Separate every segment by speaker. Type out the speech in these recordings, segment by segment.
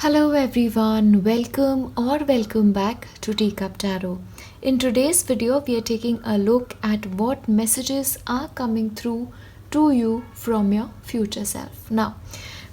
Speaker 1: Hello everyone, welcome back to Teacup Tarot. In today's video, we are taking a look at what messages are coming through to you from your future self. Now,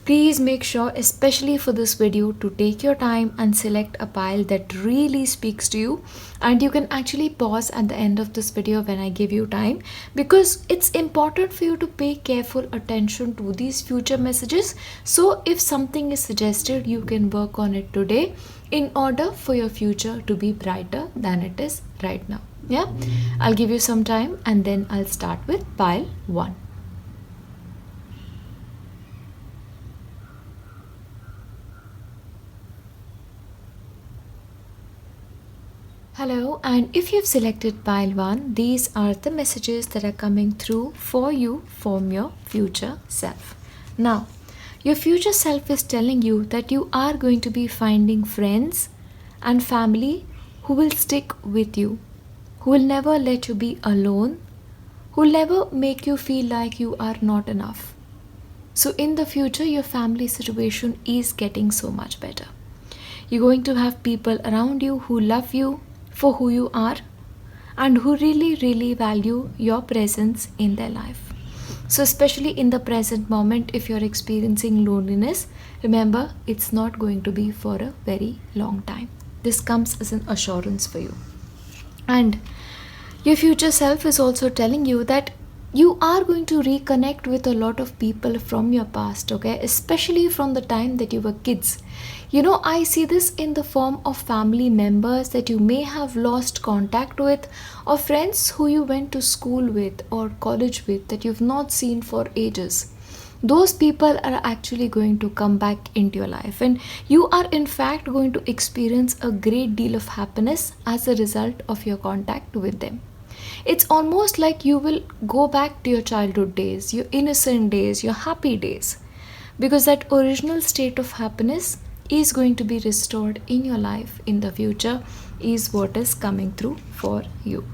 Speaker 1: please make sure, especially for this video, to take your time and select a pile that really speaks to you. And you can actually pause at the end of this video when I give you time, because it's important for you to pay careful attention to these future messages. So if something is suggested, you can work on it today in order for your future to be brighter than it is right now. Yeah, I'll give you some time and then I'll start with pile 1. Hello, and if you've selected pile 1, these are the messages that are coming through for you from your future self. Now, your future self is telling you that you are going to be finding friends and family who will stick with you, who will never let you be alone, who will never make you feel like you are not enough. So in the future, your family situation is getting so much better. You're going to have people around you who love you for who you are and who really value your presence in their life. So especially in the present moment, if you're experiencing loneliness, remember, it's not going to be for a very long time. This comes as an assurance for you. And your future self is also telling you that you are going to reconnect with a lot of people from your past, okay? Especially from the time that you were kids. I see this in the form of family members that you may have lost contact with, or friends who you went to school with or college with that you've not seen for ages. Those people are actually going to come back into your life, and you are in fact going to experience a great deal of happiness as a result of your contact with them. It's almost like you will go back to your childhood days, your innocent days, your happy days, because that original state of happiness is going to be restored in your life in the future, is what is coming through for you.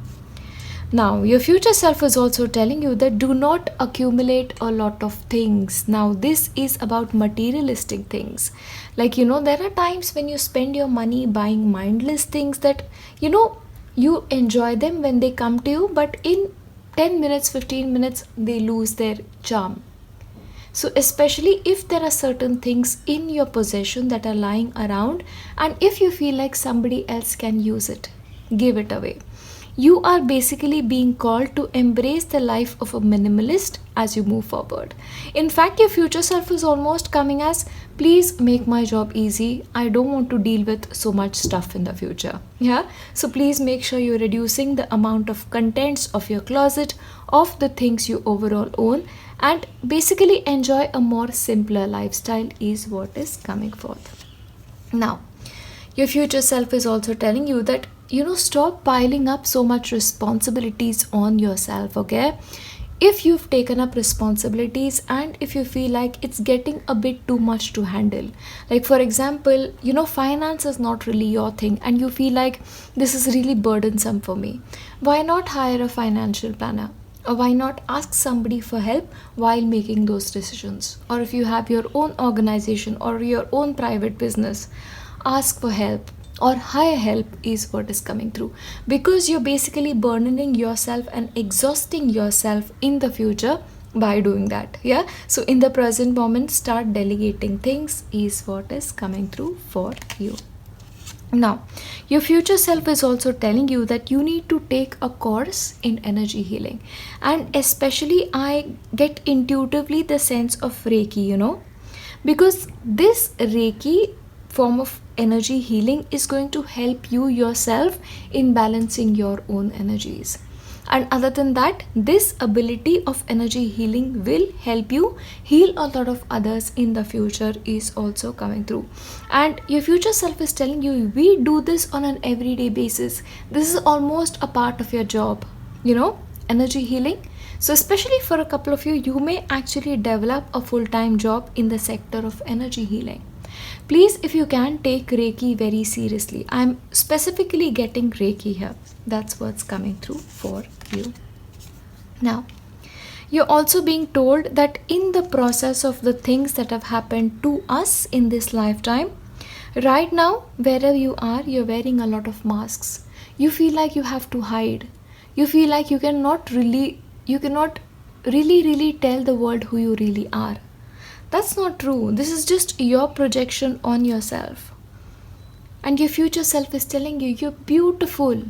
Speaker 1: Now, your future self is also telling you that do not accumulate a lot of things. Now, this is about materialistic things. Like, there are times when you spend your money buying mindless things that, you enjoy them when they come to you, but in 10 minutes, 15 minutes, they lose their charm. So especially if there are certain things in your possession that are lying around, and if you feel like somebody else can use it, give it away. You are basically being called to embrace the life of a minimalist as you move forward. In fact, your future self is almost coming as, please make my job easy. I don't want to deal with so much stuff in the future. Yeah. So please make sure you're reducing the amount of contents of your closet, of the things you overall own, and basically enjoy a more simpler lifestyle is what is coming forth. Now, your future self is also telling you that, stop piling up so much responsibilities on yourself, okay? If you've taken up responsibilities and if you feel like it's getting a bit too much to handle, like for example, finance is not really your thing and you feel like this is really burdensome for me, why not hire a financial planner? Or why not ask somebody for help while making those decisions? Or if you have your own organization or your own private business, ask for help or hire help is what is coming through, because you're basically burdening yourself and exhausting yourself in the future by doing that. Yeah, so in the present moment, start delegating things is what is coming through for you. Now, your future self is also telling you that you need to take a course in energy healing, and especially I get intuitively the sense of Reiki, because this Reiki form of energy healing is going to help you yourself in balancing your own energies. And other than that, this ability of energy healing will help you heal a lot of others in the future is also coming through. And your future self is telling you, we do this on an everyday basis. This is almost a part of your job, energy healing. So especially for a couple of you, you may actually develop a full-time job in the sector of energy healing. Please, if you can, take Reiki very seriously. I'm specifically getting Reiki here. That's what's coming through for you. Now, you're also being told that in the process of the things that have happened to us in this lifetime, Right now, wherever you are, you're wearing a lot of masks. You feel like you have to hide. You feel like you cannot really tell the world who you really are. That's not true. This is just your projection on yourself. And your future self is telling you you're beautiful,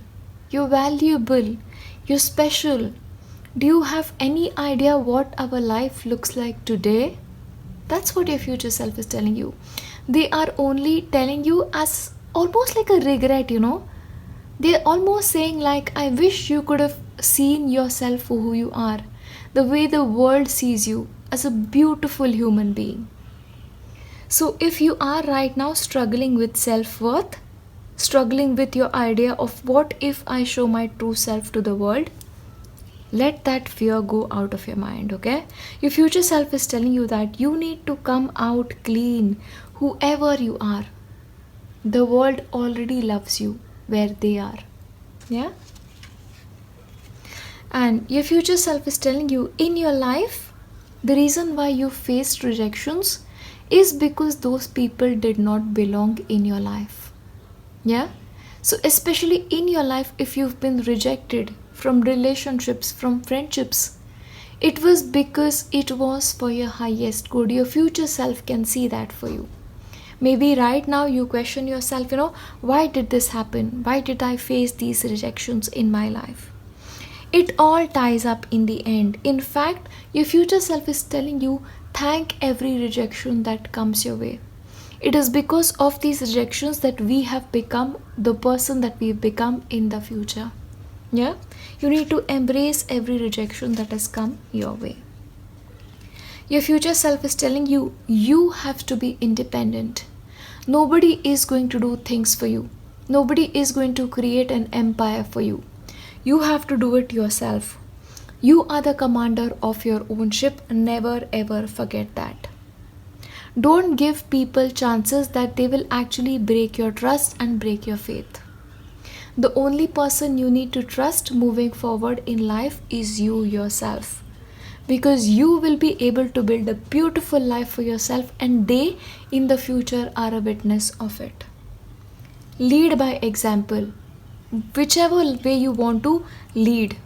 Speaker 1: you're valuable, you're special. Do you have any idea what our life looks like today? That's what your future self is telling you. They are only telling you as almost like a regret. They're almost saying, like, I wish you could have seen yourself for who you are, the way the world sees you, as a beautiful human being. So, if you are right now struggling with self worth, struggling with your idea of what if I show my true self to the world, let that fear go out of your mind, okay? Your future self is telling you that you need to come out clean, whoever you are. The world already loves you where they are, yeah? And your future self is telling you in your life, the reason why you faced rejections is because those people did not belong in your life. Yeah? So, especially in your life, if you've been rejected from relationships, from friendships, it was because it was for your highest good. Your future self can see that for you. Maybe right now you question yourself, why did this happen? Why did I face these rejections in my life? It all ties up in the end. In fact, your future self is telling you, thank every rejection that comes your way. It is because of these rejections that we have become the person that we've become in the future. Yeah? You need to embrace every rejection that has come your way. Your future self is telling you, you have to be independent. Nobody is going to do things for you. Nobody is going to create an empire for you. You have to do it yourself. You are the commander of your own ship. Never ever forget that. Don't give people chances that they will actually break your trust and break your faith. The only person you need to trust moving forward in life is you yourself. Because you will be able to build a beautiful life for yourself, and they in the future are a witness of it. Lead by example. Whichever way you want to lead.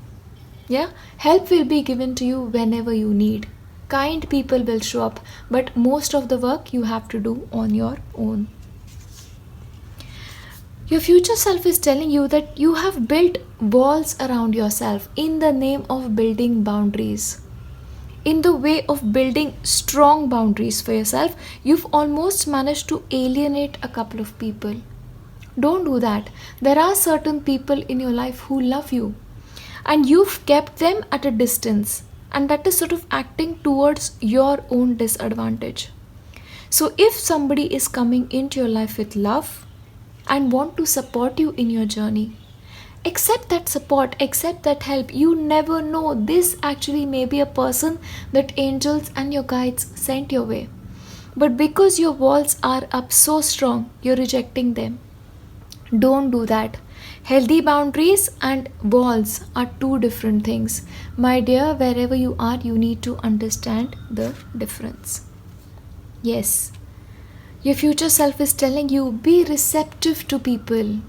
Speaker 1: Yeah? Help will be given to you whenever you need. Kind people will show up, but most of the work you have to do on your own. Your future self is telling you that you have built walls around yourself in the name of building boundaries. In the way of building strong boundaries for yourself, you've almost managed to alienate a couple of people. Don't do that. There are certain people in your life who love you, and you've kept them at a distance, and that is sort of acting towards your own disadvantage. So if somebody is coming into your life with love and want to support you in your journey, accept that support, accept that help. You never know, this actually may be a person that angels and your guides sent your way. But because your walls are up so strong, you're rejecting them. Don't do that. Healthy boundaries and walls are two different things. My dear, wherever you are, you need to understand the difference. Yes. Your future self is telling you, be receptive to people.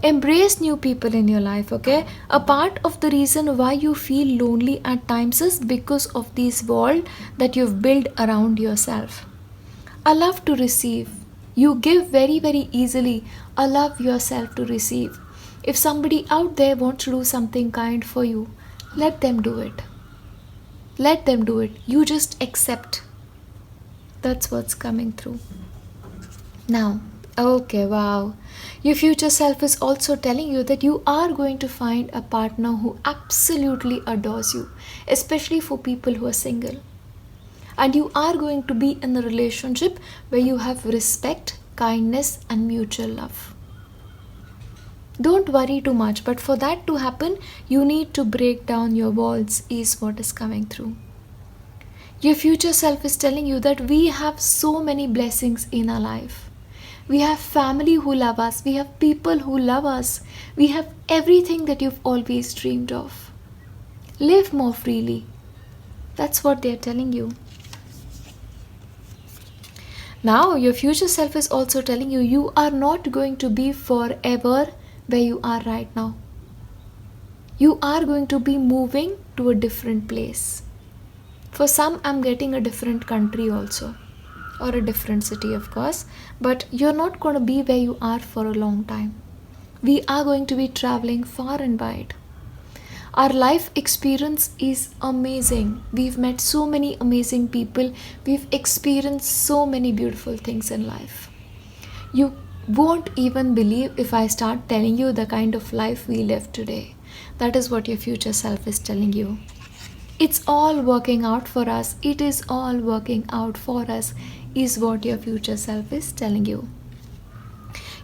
Speaker 1: Embrace new people in your life, okay? A part of the reason why you feel lonely at times is because of this wall that you've built around yourself. Allow to receive. You give very, very easily. Allow yourself to receive. If somebody out there wants to do something kind for you, let them do it. Let them do it. You just accept. That's what's coming through. Now, okay, wow. Your future self is also telling you that you are going to find a partner who absolutely adores you, especially for people who are single. And you are going to be in a relationship where you have respect, kindness, and mutual love. Don't worry too much, but for that to happen, you need to break down your walls, is what is coming through. Your future self is telling you that we have so many blessings in our life. We have family who love us. We have people who love us. We have everything that you've always dreamed of. Live more freely. That's what they're telling you. Now, your future self is also telling you you are not going to be forever where you are right now. You are going to be moving to a different place. For some, I'm getting a different country also, or a different city, of course, but you're not going to be where you are for a long time. We are going to be traveling far and wide. Our life experience is amazing. We've met so many amazing people. We've experienced so many beautiful things in life. You won't even believe if I start telling you the kind of life we live today. That is what your future self is telling you. It's all working out for us. It is all working out for us, is what your future self is telling you.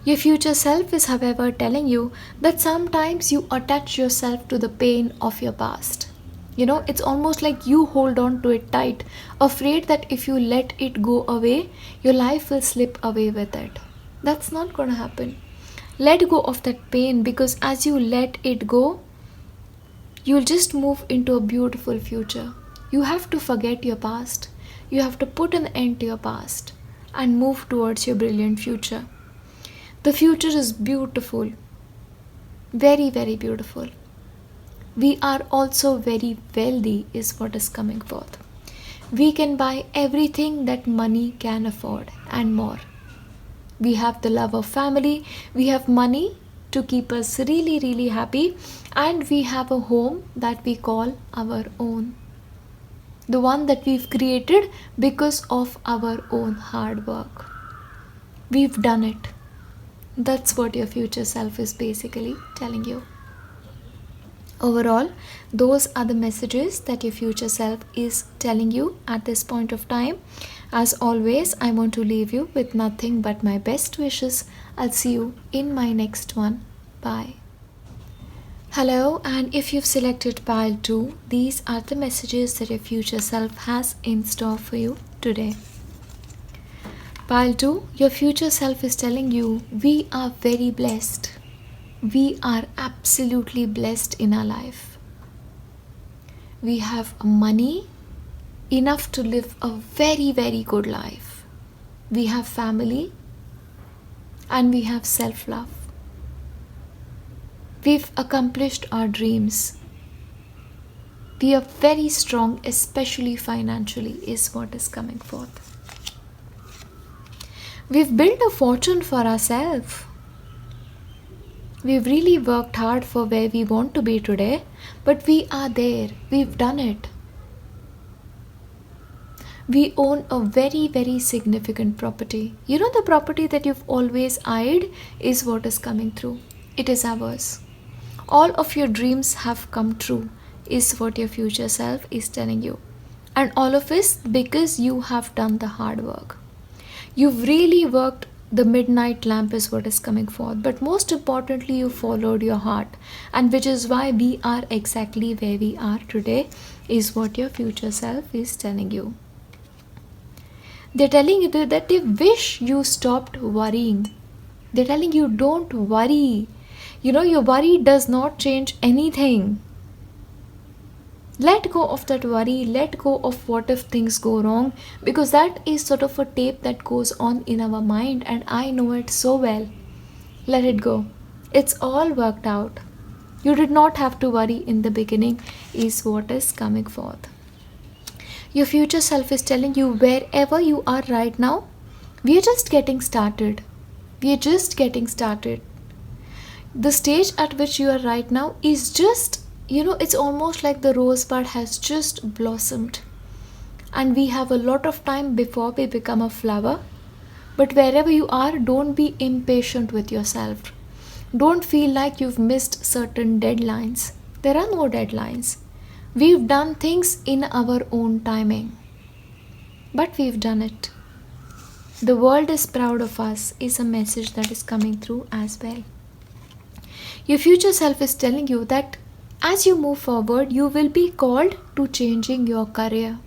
Speaker 1: Your future self is, however, telling you that sometimes you attach yourself to the pain of your past. It's almost like you hold on to it tight, afraid that if you let it go away, your life will slip away with it. That's not going to happen. Let go of that pain, because as you let it go, you'll just move into a beautiful future. You have to forget your past. You have to put an end to your past and move towards your brilliant future. The future is beautiful. Very, very beautiful. We are also very wealthy, is what is coming forth. We can buy everything that money can afford and more. We have the love of family. We have money to keep us really, really happy. And we have a home that we call our own. The one that we've created because of our own hard work. We've done it. That's what your future self is basically telling you. Overall, those are the messages that your future self is telling you at this point of time. As always, I want to leave you with nothing but my best wishes. I'll see you in my next one. Bye. Hello, and if you've selected pile 2, these are the messages that your future self has in store for you today. Pile 2, your future self is telling you we are very blessed. We are absolutely blessed in our life. We have money enough to live a very, very good life. We have family and we have self-love. We've accomplished our dreams. We are very strong, especially financially, is what is coming forth. We've built a fortune for ourselves. We've really worked hard for where we want to be today, but we are there. We've done it. We own a very, very significant property. The property that you've always eyed is what is coming through. It is ours. All of your dreams have come true, is what your future self is telling you. And all of this because you have done the hard work. You've really worked. The midnight lamp is what is coming forth. But most importantly, you followed your heart. And which is why we are exactly where we are today, is what your future self is telling you. They're telling you that they wish you stopped worrying. They're telling you don't worry. Your worry does not change anything. Let go of that worry. Let go of what if things go wrong, because that is sort of a tape that goes on in our mind, and I know it so well. Let it go. It's all worked out. You did not have to worry in the beginning, is what is coming forth. Your future self is telling you wherever you are right now, we are just getting started. We are just getting started. The stage at which you are right now is just, it's almost like the rosebud has just blossomed. And we have a lot of time before we become a flower. But wherever you are, don't be impatient with yourself. Don't feel like you've missed certain deadlines. There are no deadlines. We've done things in our own timing. But we've done it. The world is proud of us, is a message that is coming through as well. Your future self is telling you that as you move forward, you will be called to changing your career.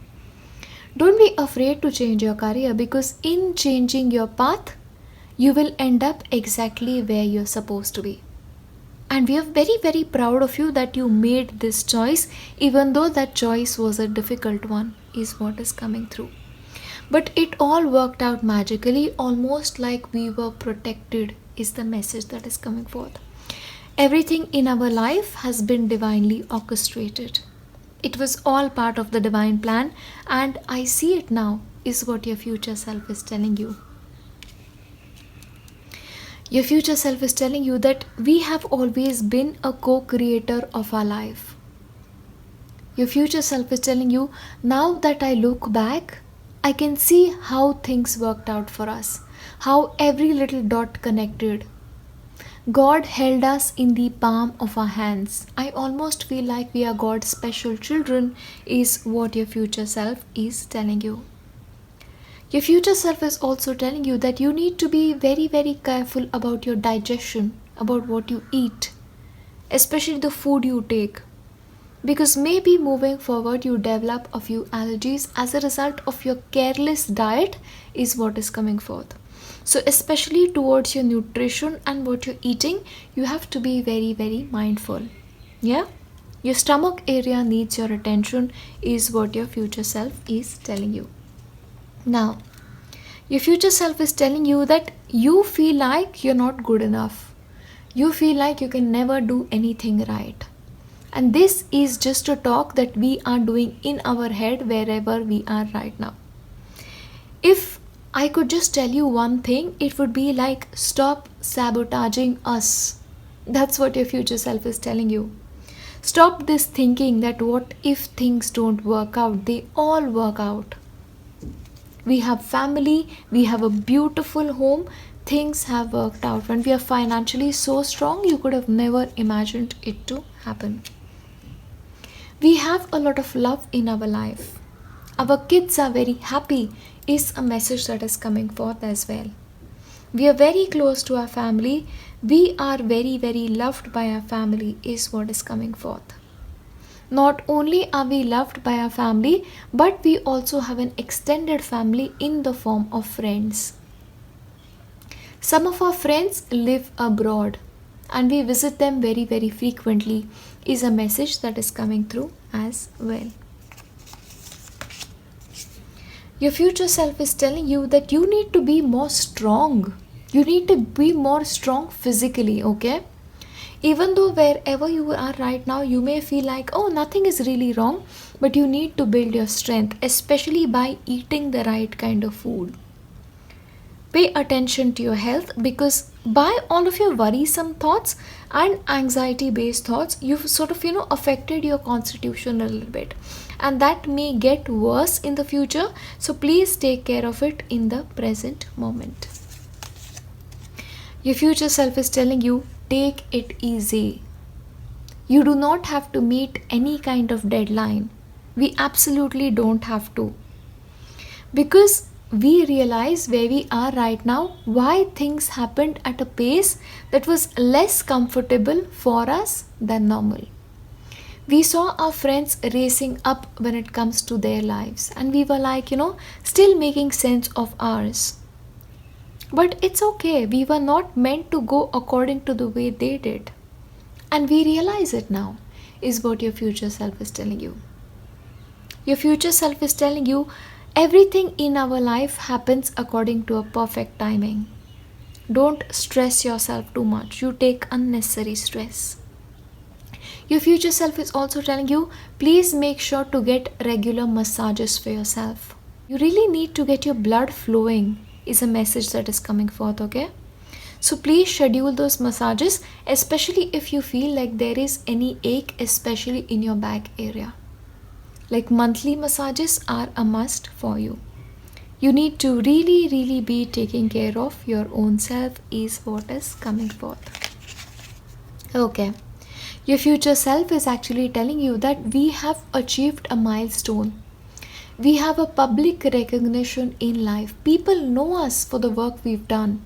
Speaker 1: Don't be afraid to change your career, because in changing your path, you will end up exactly where you're supposed to be. And we are very, very proud of you that you made this choice, even though that choice was a difficult one, is what is coming through. But it all worked out magically, almost like we were protected, is the message that is coming forth. Everything in our life has been divinely orchestrated. It was all part of the divine plan, and I see it now, is what your future self is telling you. Your future self is telling you that we have always been a co-creator of our life. Your future self is telling you, now that I look back, I can see how things worked out for us, how every little dot connected. God held us in the palm of our hands. I almost feel like we are God's special children, is what your future self is telling you. Your future self is also telling you that you need to be very, very careful about your digestion, about what you eat, especially the food you take. Because maybe moving forward you develop a few allergies as a result of your careless diet, is what is coming forth. So especially towards your nutrition and what you're eating, you have to be very, very mindful. Yeah? Your stomach area needs your attention, is what your future self is telling you. Now, your future self is telling you that you feel like you're not good enough. You feel like you can never do anything right. And this is just a talk that we are doing in our head wherever we are right now. If I could just tell you one thing, it would be like, stop sabotaging us. That's what your future self is telling you. Stop this thinking that what if things don't work out? They all work out. We have family, we have a beautiful home, things have worked out. When we are financially so strong, you could have never imagined it to happen. We have a lot of love in our life. Our kids are very happy, is a message that is coming forth as well. We are very close to our family. We are very, very loved by our family, is what is coming forth. Not only are we loved by our family, but we also have an extended family in the form of friends. Some of our friends live abroad and we visit them very, very frequently, is a message that is coming through as well. Your future self is telling you that you need to be more strong. You need to be more strong physically, okay? Even though wherever you are right now, you may feel like, oh, nothing is really wrong, but you need to build your strength, especially by eating the right kind of food. Pay attention to your health, because by all of your worrisome thoughts and anxiety based thoughts, you've sort of affected your constitution a little bit, and that may get worse in the future. So please take care of it in the present moment. Your future self is telling you, take it easy. You do not have to meet any kind of deadline. We absolutely don't have to, because we realize where we are right now, why things happened at a pace that was less comfortable for us than normal. We saw our friends racing up when it comes to their lives, and we were like, still making sense of ours. But it's okay, we were not meant to go according to the way they did. And we realize it now, is what your future self is telling you. Your future self is telling you, everything in our life happens according to a perfect timing. Don't stress yourself too much. You take unnecessary stress. Your future self is also telling you, please make sure to get regular massages for yourself. You really need to get your blood flowing, is a message that is coming forth, okay? So please schedule those massages, especially if you feel like there is any ache, especially in your back area. Like monthly massages are a must for you. You need to really, really be taking care of your own self, is what is coming forth. Okay. Your future self is actually telling you that we have achieved a milestone. We have a public recognition in life. People know us for the work we've done.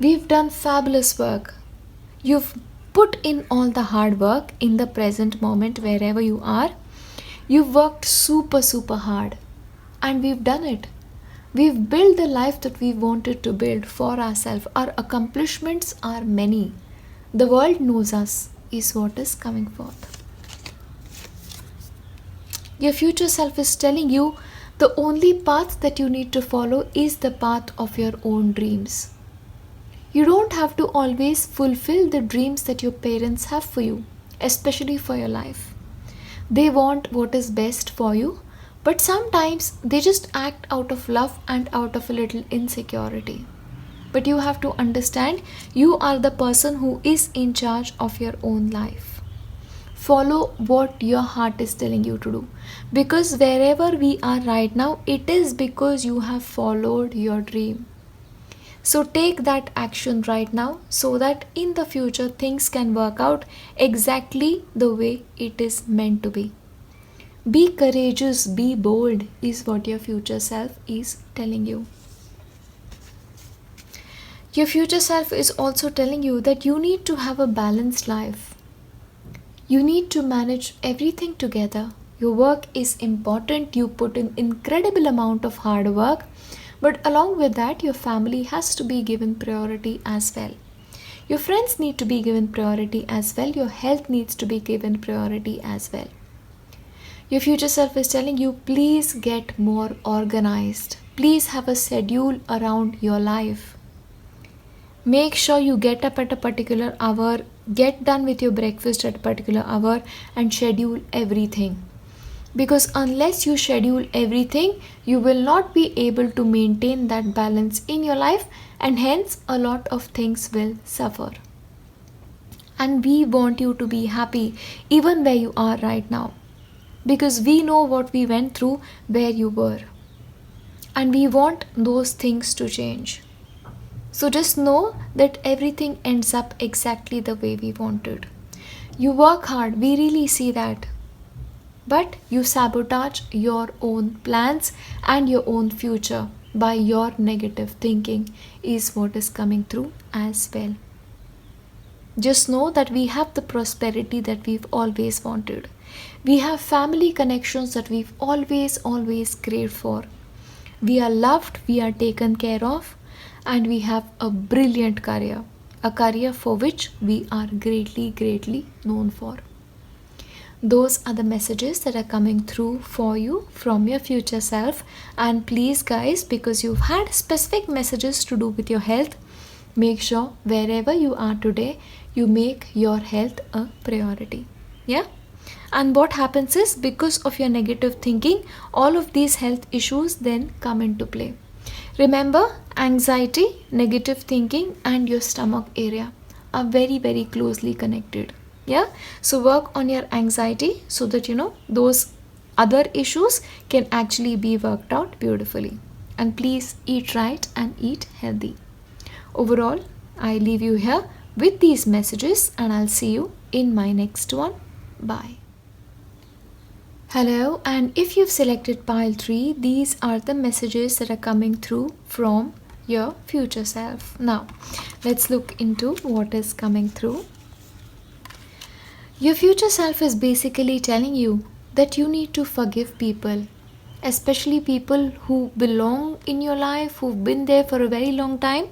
Speaker 1: We've done fabulous work. You've put in all the hard work in the present moment wherever you are. You've worked super, super hard. And we've done it. We've built the life that we wanted to build for ourselves. Our accomplishments are many. The world knows us, is what is coming forth. Your future self is telling you The only path that you need to follow is the path of your own dreams. You don't have to always fulfill the dreams that your parents have for you, especially for your life. They want what is best for you, but sometimes they just act out of love and out of a little insecurity. But you have to understand you are the person who is in charge of your own life. Follow what your heart is telling you to do. Because wherever we are right now, it is because you have followed your dream. So take that action right now so that in the future things can work out exactly the way it is meant to be. Be courageous, be bold is what your future self is telling you. Your future self is also telling you that you need to have a balanced life. You need to manage everything together. Your work is important. You put in incredible amount of hard work. But along with that, your family has to be given priority as well. Your friends need to be given priority as well. Your health needs to be given priority as well. Your future self is telling you, please get more organized. Please have a schedule around your life. Make sure you get up at a particular hour, get done with your breakfast at a particular hour, and schedule everything. Because unless you schedule everything, you will not be able to maintain that balance in your life, and hence a lot of things will suffer. And we want you to be happy even where you are right now, because we know what we went through where you were, and we want those things to change. So just know that everything ends up exactly the way we wanted. You work hard, we really see that. But you sabotage your own plans and your own future by your negative thinking is what is coming through as well. Just know that we have the prosperity that we've always wanted. We have family connections that we've always craved for. We are loved, we are taken care of, and we have a brilliant career. A career for which we are greatly known for. Those are the messages that are coming through for you from your future self. And please guys, because you've had specific messages to do with your health, make sure wherever you are today, you make your health a priority. Yeah? And what happens is, because of your negative thinking, all of these health issues then come into play. Remember, anxiety, negative thinking, and your stomach area are very closely connected. Yeah, so work on your anxiety so that those other issues can actually be worked out beautifully. And please eat right and eat healthy. Overall, I leave you here with these messages, and I'll see you in my next one. Bye. Hello, and if you've selected pile 3, these are the messages that are coming through from your future self. Now, let's look into what is coming through. Your future self is basically telling you that you need to forgive people, especially people who belong in your life, who've been there for a very long time,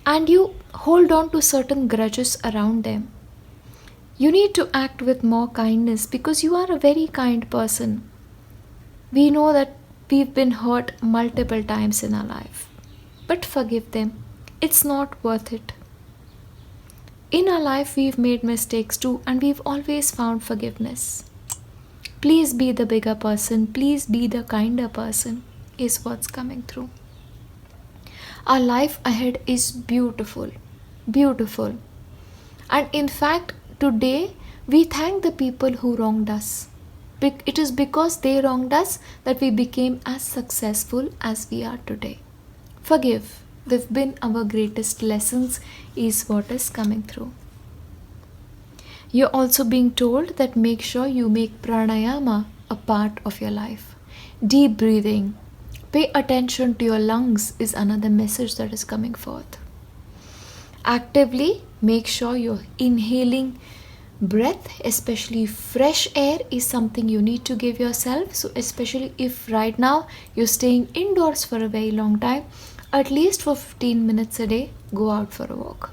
Speaker 1: and you hold on to certain grudges around them. You need to act with more kindness because you are a very kind person. We know that we've been hurt multiple times in our life, but forgive them. It's not worth it. In our life, we've made mistakes too, and we've always found forgiveness. Please be the bigger person. Please be the kinder person is what's coming through. Our life ahead is beautiful. Beautiful. And in fact, today, we thank the people who wronged us. It is because they wronged us that we became as successful as we are today. Forgive. They've been our greatest lessons is what is coming through. You're also being told that make sure you make pranayama a part of your life. Deep breathing. Pay attention to your lungs is another message that is coming forth. Actively make sure you're inhaling breath, especially fresh air is something you need to give yourself. So especially if right now you're staying indoors for a very long time, at least for 15 minutes a day, go out for a walk.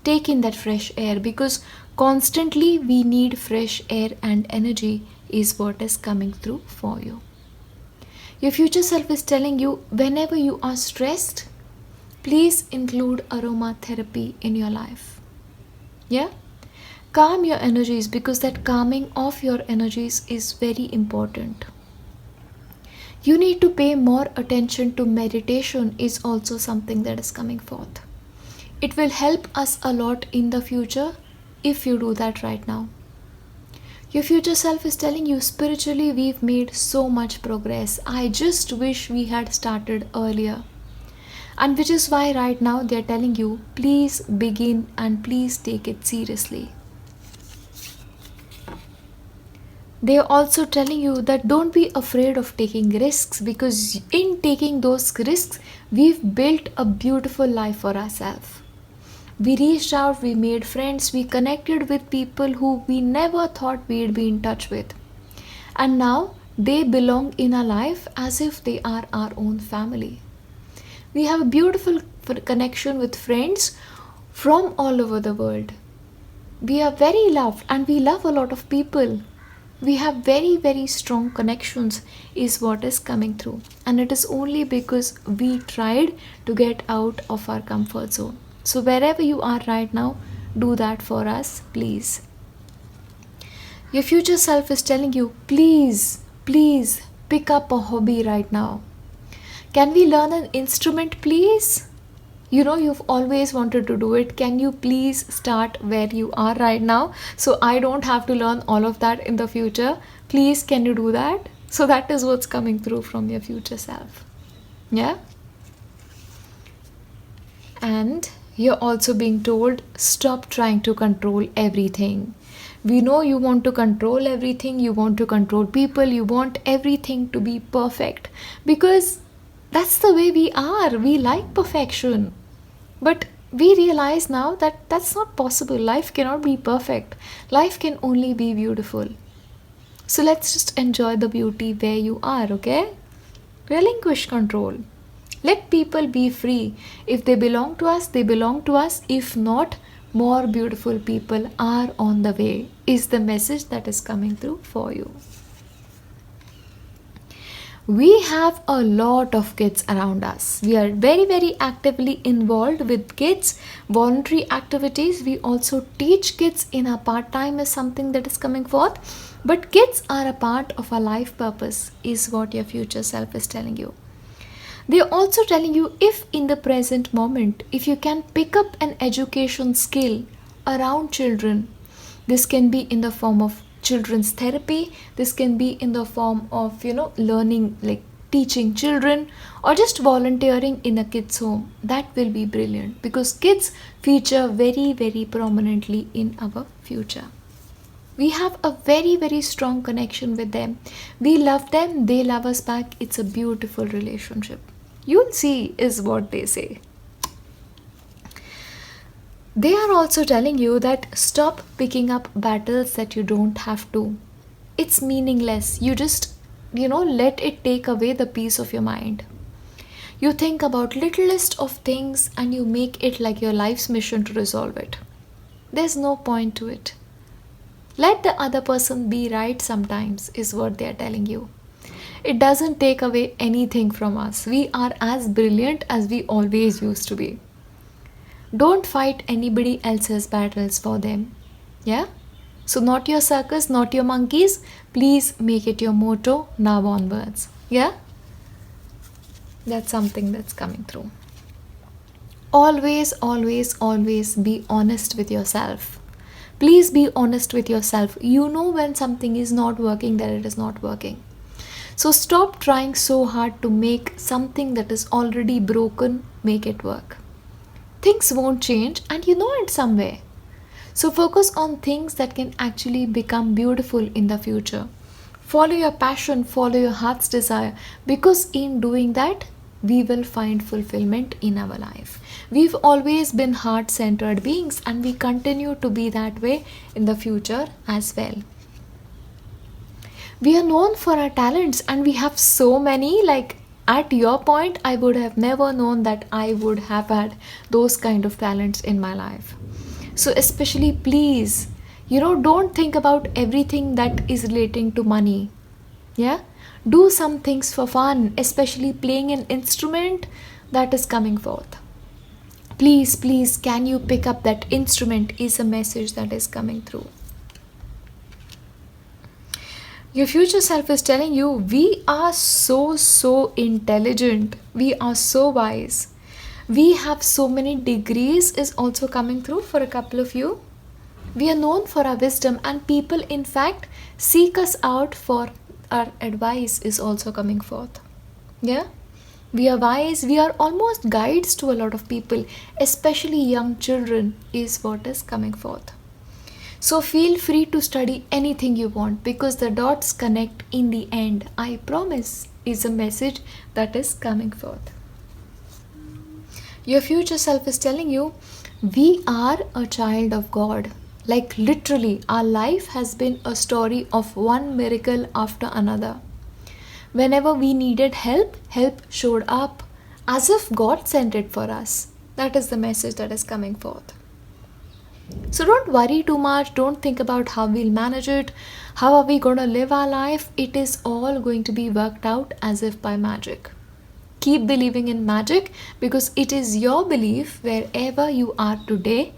Speaker 1: Take in that fresh air because constantly we need fresh air and energy is what is coming through for you. Your future self is telling you whenever you are stressed, please include aromatherapy in your life. Yeah? Calm your energies, because that calming of your energies is very important. You need to pay more attention to meditation, is also something that is coming forth. It will help us a lot in the future if you do that right now. Your future self is telling you spiritually we've made so much progress. I just wish we had started earlier. And which is why right now they're telling you, please begin and please take it seriously. They are also telling you that don't be afraid of taking risks, because in taking those risks, we've built a beautiful life for ourselves. We reached out, we made friends, we connected with people who we never thought we'd be in touch with. And now they belong in our life as if they are our own family. We have a beautiful connection with friends from all over the world. We are very loved and we love a lot of people. We have very, very strong connections, is what is coming through. And it is only because we tried to get out of our comfort zone. So wherever you are right now, do that for us, please. Your future self is telling you, please, please pick up a hobby right now. Can we learn an instrument, please? You know, you've always wanted to do it. Can you please start where you are right now, so I don't have to learn all of that in the future? Please, can you do that? So that is what's coming through from your future self. Yeah? And you're also being told, stop trying to control everything. We know you want to control everything, you want to control people, you want everything to be perfect, because that's the way we are. We like perfection. But we realize now that that's not possible. Life cannot be perfect. Life can only be beautiful. So let's just enjoy the beauty where you are, okay? Relinquish control. Let people be free. If they belong to us, they belong to us. If not, more beautiful people are on the way, is the message that is coming through for you. We have a lot of kids around us. We are very, very actively involved with kids, voluntary activities. We also teach kids in our part-time, is something that is coming forth. But kids are a part of our life purpose, is what your future self is telling you. They are also telling you, if in the present moment, if you can pick up an education skill around children, this can be in the form of children's therapy, this can be in the form of, learning, like teaching children, or just volunteering in a kids home, that will be brilliant, because kids feature very, very prominently in our future. We have a very, very strong connection with them. We love them, they love us back. It's a beautiful relationship. You'll see, is what they say. They are also telling you that stop picking up battles that you don't have to. It's meaningless. You just, let it take away the peace of your mind. You think about littlest of things and you make it like your life's mission to resolve it. There's no point to it. Let the other person be right sometimes, is what they are telling you. It doesn't take away anything from us. We are as brilliant as we always used to be. Don't fight anybody else's battles for them. Yeah? So not your circus, not your monkeys. Please make it your motto now onwards. Yeah? That's something that's coming through. Always, always, always be honest with yourself. Please be honest with yourself. You know when something is not working, that it is not working. So stop trying so hard to make something that is already broken, make it work. Things won't change and you know it somewhere. So focus on things that can actually become beautiful in the future. Follow your passion, follow your heart's desire, because in doing that, we will find fulfillment in our life. We've always been heart-centered beings and we continue to be that way in the future as well. We are known for our talents and we have so many, like at your point, I would have never known that I would have had those kind of talents in my life. So especially please, don't think about everything that is relating to money. Yeah? Do some things for fun, especially playing an instrument that is coming forth. Please, please, can you pick up that instrument is a message that is coming through. Your future self is telling you, we are so intelligent. We are so wise. We have so many degrees is also coming through for a couple of you. We are known for our wisdom, and people in fact seek us out for our advice is also coming forth. Yeah? We are wise, we are almost guides to a lot of people, especially young children is what is coming forth. So feel free to study anything you want because the dots connect in the end. I promise is a message that is coming forth. Your future self is telling you, we are a child of God. Like literally, our life has been a story of one miracle after another. Whenever we needed help, help showed up as if God sent it for us. That is the message that is coming forth. So don't worry too much. Don't think about how we'll manage it. How are we going to live our life? It is all going to be worked out as if by magic. Keep believing in magic because it is your belief wherever you are today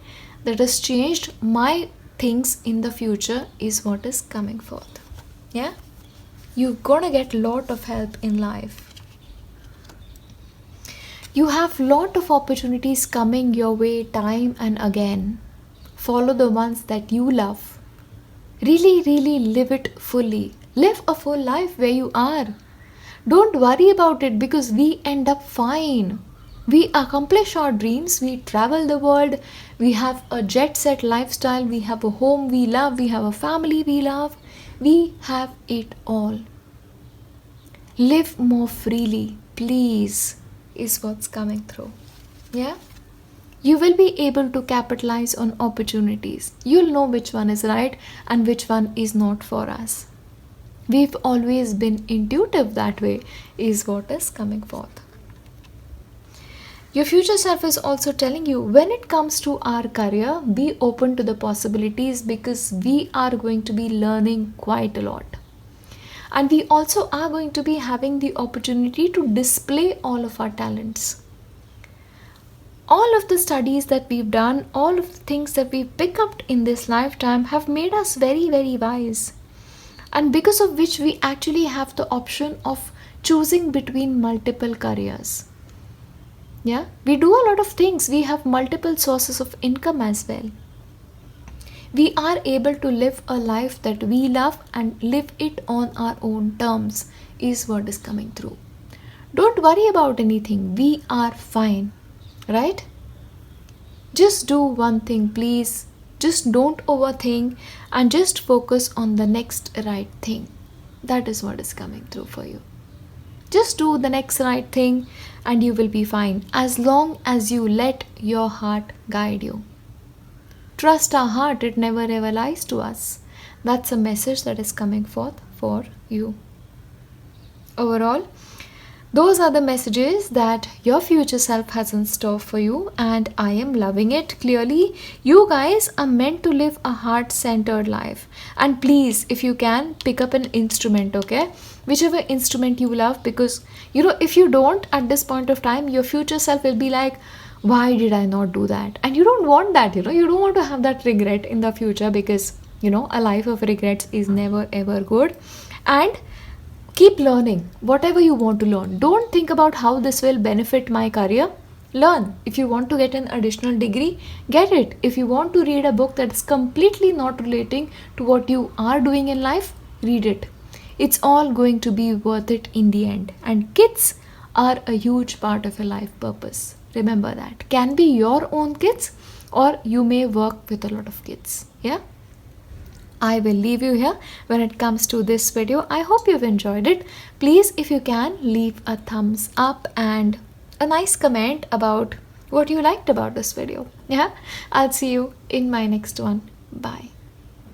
Speaker 1: that has changed my things in the future is what is coming forth. Yeah? You're gonna get lot of help in life. You have lot of opportunities coming your way time and again. Follow the ones that you love. Really live it fully. Live a full life where you are. Don't worry about it because we end up fine. We accomplish our dreams, we travel the world, we have a jet set lifestyle, we have a home we love, we have a family we love. We have it all. Live more freely, please, is what's coming through. Yeah? You will be able to capitalize on opportunities. You'll know which one is right and which one is not for us. We've always been intuitive that way, is what is coming forth. Your future self is also telling you, when it comes to our career, be open to the possibilities because we are going to be learning quite a lot. And we also are going to be having the opportunity to display all of our talents. All of the studies that we've done, all of the things that we've picked up in this lifetime have made us very wise. And because of which we actually have the option of choosing between multiple careers. Yeah, we do a lot of things. We have multiple sources of income as well. We are able to live a life that we love and live it on our own terms is what is coming through. Don't worry about anything. We are fine, right? Just do one thing, please. Just don't overthink and just focus on the next right thing. That is what is coming through for you. Just do the next right thing and you will be fine as long as you let your heart guide you. Trust our heart, it never ever lies to us. That's a message that is coming forth for you. Overall, those are the messages that your future self has in store for you, and I am loving it. Clearly, you guys are meant to live a heart-centered life. And please, if you can, pick up an instrument, okay? Whichever instrument you love, because, if you don't at this point of time, your future self will be like, why did I not do that? And you don't want that, you don't want to have that regret in the future because, a life of regrets is never ever good. And keep learning whatever you want to learn. Don't think about how this will benefit my career. Learn. If you want to get an additional degree, get it. If you want to read a book that is completely not relating to what you are doing in life, read it. It's all going to be worth it in the end. And kids are a huge part of your life purpose. Remember that. Can be your own kids or you may work with a lot of kids. Yeah? I will leave you here when it comes to this video. I hope you've enjoyed it. Please, if you can, leave a thumbs up and a nice comment about what you liked about this video. Yeah, I'll see you in my next one. Bye.